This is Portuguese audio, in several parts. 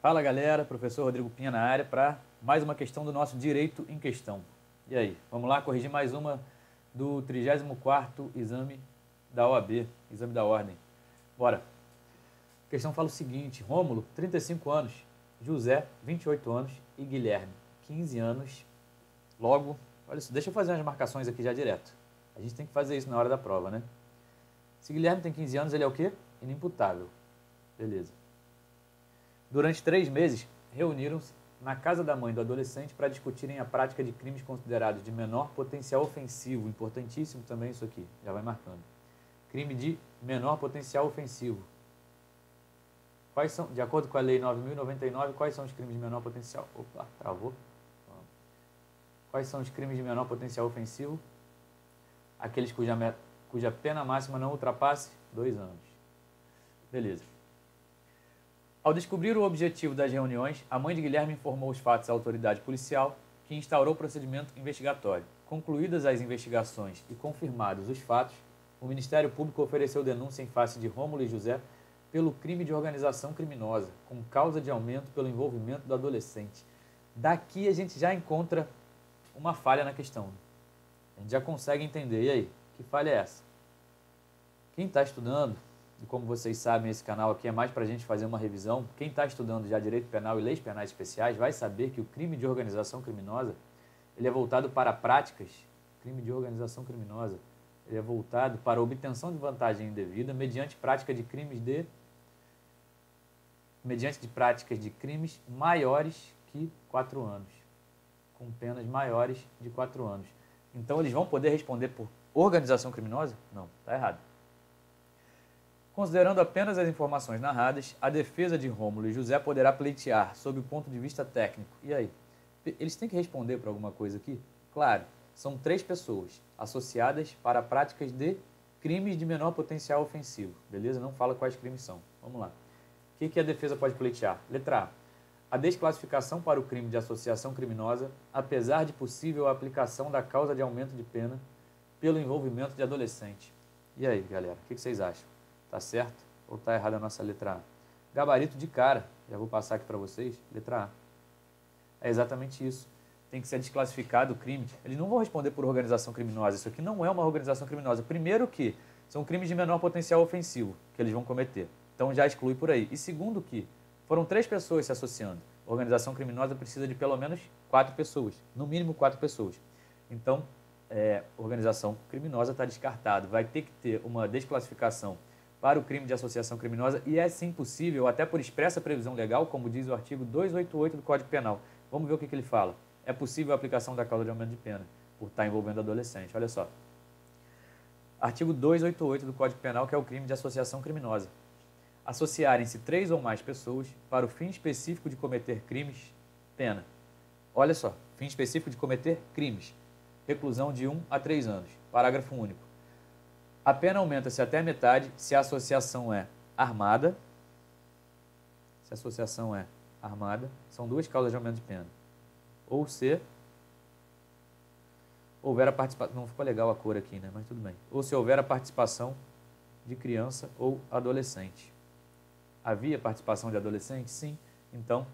Fala galera, professor Rodrigo Pinha na área para mais uma questão do nosso direito em questão. E aí, vamos lá corrigir mais uma do 34º exame da OAB, exame da ordem. Bora. A questão fala o seguinte: Rômulo, 35 anos, José, 28 anos e Guilherme, 15 anos. Logo, olha isso, deixa eu fazer umas marcações aqui já direto. A gente tem que fazer isso na hora da prova, né? Se Guilherme tem 15 anos, ele é o quê? Inimputável. Beleza. Durante 3 meses, reuniram-se na casa da mãe do adolescente para discutirem a prática de crimes considerados de menor potencial ofensivo. Importantíssimo também isso aqui, já vai marcando. Crime de menor potencial ofensivo. Quais são, de acordo com a Lei 9.099, quais são os crimes de menor potencial? Opa, travou. Quais são os crimes de menor potencial ofensivo? Aqueles cuja pena máxima não ultrapasse 2 anos. Beleza. Ao descobrir o objetivo das reuniões, a mãe de Guilherme informou os fatos à autoridade policial, que instaurou o procedimento investigatório. Concluídas as investigações e confirmados os fatos, o Ministério Público ofereceu denúncia em face de Rômulo e José pelo crime de organização criminosa, com causa de aumento pelo envolvimento do adolescente. Daqui a gente já encontra uma falha na questão. A gente já consegue entender. E aí, que falha é essa? Quem está estudando, e como vocês sabem, esse canal aqui é mais para a gente fazer uma revisão, quem está estudando já direito penal e leis penais especiais vai saber que o crime de organização criminosa ele é voltado para práticas, crime de organização criminosa, ele é voltado para a obtenção de vantagem indevida mediante práticas de crimes maiores que 4 anos, com penas maiores de 4 anos. Então eles vão poder responder por organização criminosa? Não, está errado. Considerando apenas as informações narradas, a defesa de Rômulo e José poderá pleitear sob o ponto de vista técnico. E aí? Eles têm que responder por alguma coisa aqui? Claro, são 3 pessoas associadas para práticas de crimes de menor potencial ofensivo. Beleza? Não fala quais crimes são. Vamos lá. O que a defesa pode pleitear? Letra A. A desclassificação para o crime de associação criminosa, apesar de possível aplicação da causa de aumento de pena pelo envolvimento de adolescente. E aí, galera? O que vocês acham? Tá certo ou tá errada a nossa letra A? Gabarito de cara, já vou passar aqui para vocês, letra A. É exatamente isso. Tem que ser desclassificado o crime. Eles não vão responder por organização criminosa. Isso aqui não é uma organização criminosa. Primeiro que são crimes de menor potencial ofensivo que eles vão cometer. Então já exclui por aí. E segundo que foram 3 pessoas se associando. A organização criminosa precisa de pelo menos 4 pessoas. No mínimo 4 pessoas. Então, organização criminosa está descartado. Vai ter que ter uma desclassificação para o crime de associação criminosa e é sim possível, até por expressa previsão legal, como diz o artigo 288 do Código Penal. Vamos ver o que ele fala. É possível a aplicação da causa de aumento de pena por estar envolvendo adolescente. Olha só. Artigo 288 do Código Penal, que é o crime de associação criminosa. Associarem-se 3 ou mais pessoas para o fim específico de cometer crimes, pena. Olha só, fim específico de cometer crimes. Reclusão de 1 a 3 anos. Parágrafo único. A pena aumenta-se até a metade se a associação é armada. Se a associação é armada, são 2 causas de aumento de pena. Ou se houver a participação, não ficou legal a cor aqui, né? Mas tudo bem. Ou se houver a participação de criança ou adolescente. Havia participação de adolescente? Sim. Então,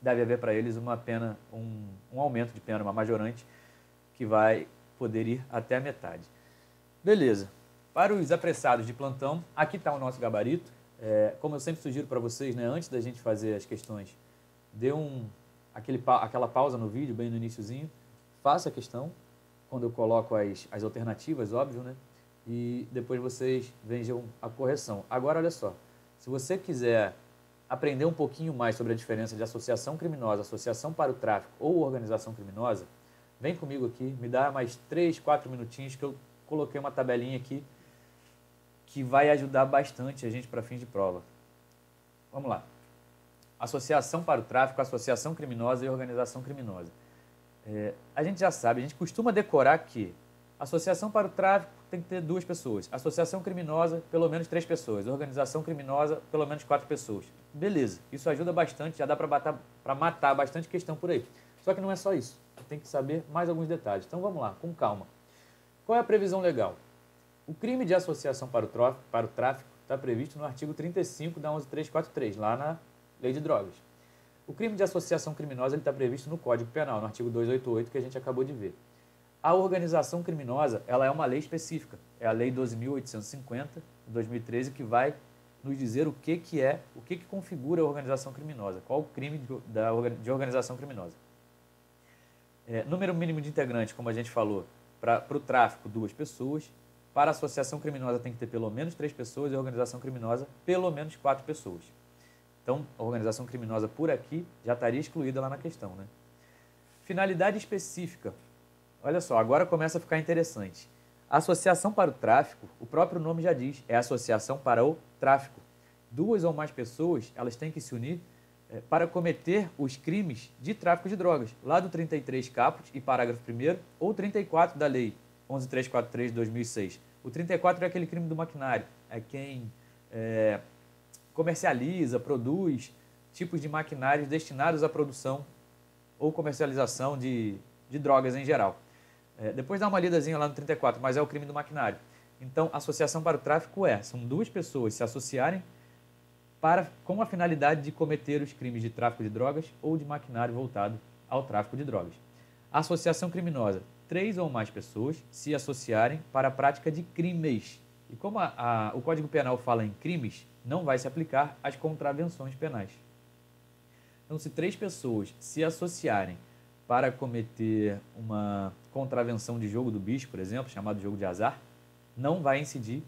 deve haver para eles uma pena, um aumento de pena, uma majorante, que vai poder ir até a metade. Beleza. Para os apressados de plantão, aqui está o nosso gabarito. Como eu sempre sugiro para vocês, né, antes da gente fazer as questões, dê aquela pausa no vídeo, bem no iniciozinho, faça a questão, quando eu coloco as alternativas, óbvio, né? E depois vocês vejam a correção. Agora, olha só, se você quiser aprender um pouquinho mais sobre a diferença de associação criminosa, associação para o tráfico ou organização criminosa, vem comigo aqui, me dá mais 3, 4 minutinhos que eu coloquei uma tabelinha aqui que vai ajudar bastante a gente para fins de prova. Vamos lá. Associação para o tráfico, associação criminosa e organização criminosa. A gente já sabe, a gente costuma decorar que associação para o tráfico tem que ter 2 pessoas. Associação criminosa, pelo menos 3 pessoas. Organização criminosa, pelo menos 4 pessoas. Beleza, isso ajuda bastante, já dá para matar bastante questão por aí. Só que não é só isso. Tem que saber mais alguns detalhes. Então vamos lá, com calma. Qual é a previsão legal? O crime de associação para o tráfico está previsto no artigo 35 da 11343, lá na Lei de Drogas. O crime de associação criminosa está previsto no Código Penal, no artigo 288, que a gente acabou de ver. A organização criminosa, ela é uma lei específica, é a Lei 12.850, de 2013, que vai nos dizer o que configura a organização criminosa, qual o crime de organização criminosa. Número mínimo de integrantes, como a gente falou, para o tráfico, 2 pessoas, para a associação criminosa tem que ter pelo menos 3 pessoas e a organização criminosa pelo menos 4 pessoas. Então, a organização criminosa por aqui já estaria excluída lá na questão, né? Finalidade específica. Olha só, agora começa a ficar interessante. A associação para o tráfico, o próprio nome já diz, é associação para o tráfico. 2 ou mais pessoas, elas têm que se unir para cometer os crimes de tráfico de drogas, lá do 33 caput e parágrafo 1º, ou 34 da lei 11.343 de 2006. O 34 é aquele crime do maquinário, é quem comercializa, produz tipos de maquinários destinados à produção ou comercialização de drogas em geral. Depois dá uma lidazinha lá no 34, mas é o crime do maquinário. Então, associação para o tráfico são 2 pessoas se associarem com a finalidade de cometer os crimes de tráfico de drogas ou de maquinário voltado ao tráfico de drogas. Associação criminosa, 3 ou mais pessoas se associarem para a prática de crimes. E como o Código Penal fala em crimes, não vai se aplicar às contravenções penais. Então, se 3 pessoas se associarem para cometer uma contravenção de jogo do bicho, por exemplo, chamado jogo de azar, não vai incidir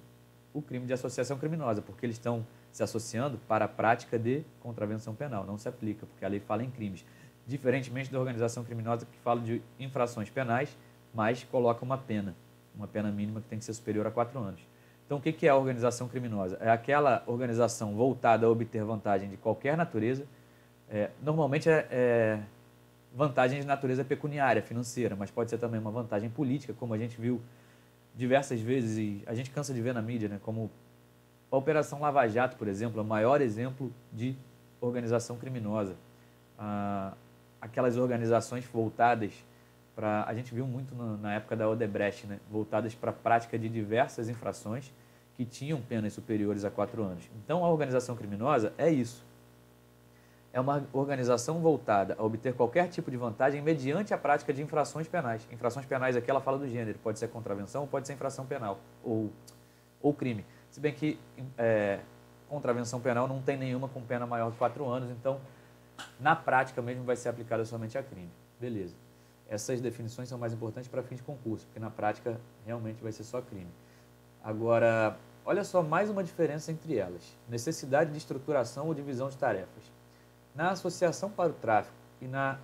o crime de associação criminosa, porque eles estão se associando para a prática de contravenção penal. Não se aplica, porque a lei fala em crimes. Diferentemente da organização criminosa, que fala de infrações penais, mas coloca uma pena mínima que tem que ser superior a 4 anos. Então, o que é a organização criminosa? É aquela organização voltada a obter vantagem de qualquer natureza. Normalmente vantagem de natureza pecuniária, financeira, mas pode ser também uma vantagem política, como a gente viu diversas vezes e a gente cansa de ver na mídia, né? Como a Operação Lava Jato, por exemplo, é o maior exemplo de organização criminosa. Aquelas organizações voltadas para... A gente viu muito na época da Odebrecht, né? Voltadas para a prática de diversas infrações que tinham penas superiores a 4 anos. Então, a organização criminosa é isso. É uma organização voltada a obter qualquer tipo de vantagem mediante a prática de infrações penais. Infrações penais aqui ela fala do gênero, pode ser contravenção, pode ser infração penal ou crime. Se bem que contravenção penal não tem nenhuma com pena maior que 4 anos, então na prática mesmo vai ser aplicada somente a crime. Beleza. Essas definições são mais importantes para fins de concurso, porque na prática realmente vai ser só crime. Agora, olha só mais uma diferença entre elas. Necessidade de estruturação ou divisão de tarefas. Na associação para o tráfico e na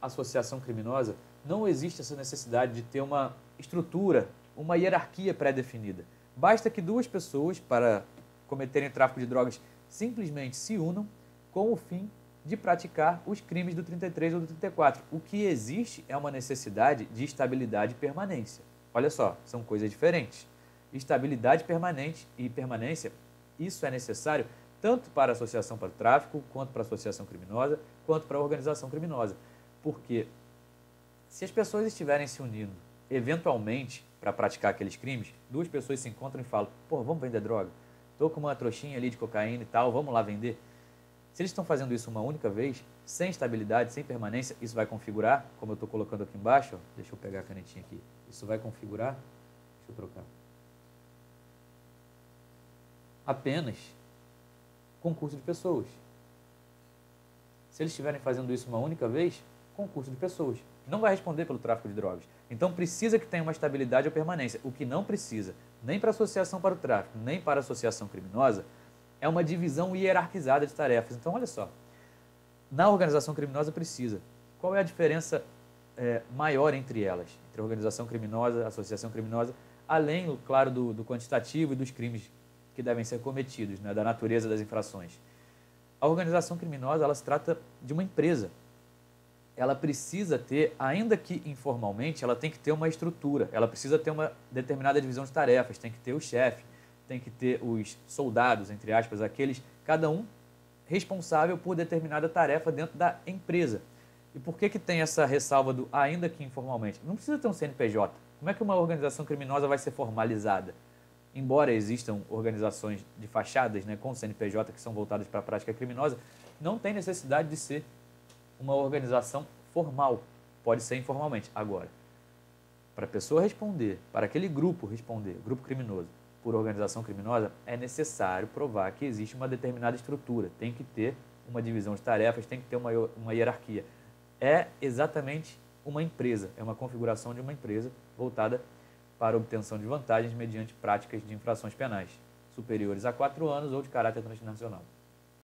associação criminosa, não existe essa necessidade de ter uma estrutura, uma hierarquia pré-definida. Basta que 2 pessoas, para cometerem tráfico de drogas, simplesmente se unam com o fim de praticar os crimes do 33 ou do 34. O que existe é uma necessidade de estabilidade e permanência. Olha só, são coisas diferentes. Estabilidade permanente e permanência, isso é necessário tanto para a associação para o tráfico, quanto para a associação criminosa, quanto para a organização criminosa. Porque se as pessoas estiverem se unindo, eventualmente, para praticar aqueles crimes, 2 pessoas se encontram e falam, pô, vamos vender droga? Estou com uma trouxinha ali de cocaína e tal, vamos lá vender? Se eles estão fazendo isso uma única vez, sem estabilidade, sem permanência, isso vai configurar, como eu estou colocando aqui embaixo, ó, deixa eu pegar a canetinha aqui, isso vai configurar, deixa eu trocar, apenas concurso de pessoas. Se eles estiverem fazendo isso uma única vez, concurso de pessoas. Não vai responder pelo tráfico de drogas. Então precisa que tenha uma estabilidade ou permanência. O que não precisa, nem para a associação para o tráfico, nem para a associação criminosa, é uma divisão hierarquizada de tarefas. Então olha só, na organização criminosa precisa. Qual é a diferença maior entre elas? Entre a organização criminosa, a associação criminosa, além, claro, do quantitativo e dos crimes que devem ser cometidos, né, da natureza das infrações. A organização criminosa, ela se trata de uma empresa. Ela precisa ter, ainda que informalmente, ela tem que ter uma estrutura, ela precisa ter uma determinada divisão de tarefas, tem que ter o chefe, tem que ter os soldados, entre aspas, aqueles, cada um responsável por determinada tarefa dentro da empresa. E por que tem essa ressalva do ainda que informalmente? Não precisa ter um CNPJ. Como é que uma organização criminosa vai ser formalizada? Embora existam organizações de fachadas, né, com CNPJ que são voltadas para a prática criminosa, não tem necessidade de ser uma organização formal, pode ser informalmente. Agora, para a pessoa responder, para aquele grupo responder, grupo criminoso, por organização criminosa, é necessário provar que existe uma determinada estrutura, tem que ter uma divisão de tarefas, tem que ter uma hierarquia. É exatamente uma empresa, é uma configuração de uma empresa voltada para a obtenção de vantagens mediante práticas de infrações penais superiores a 4 anos ou de caráter transnacional.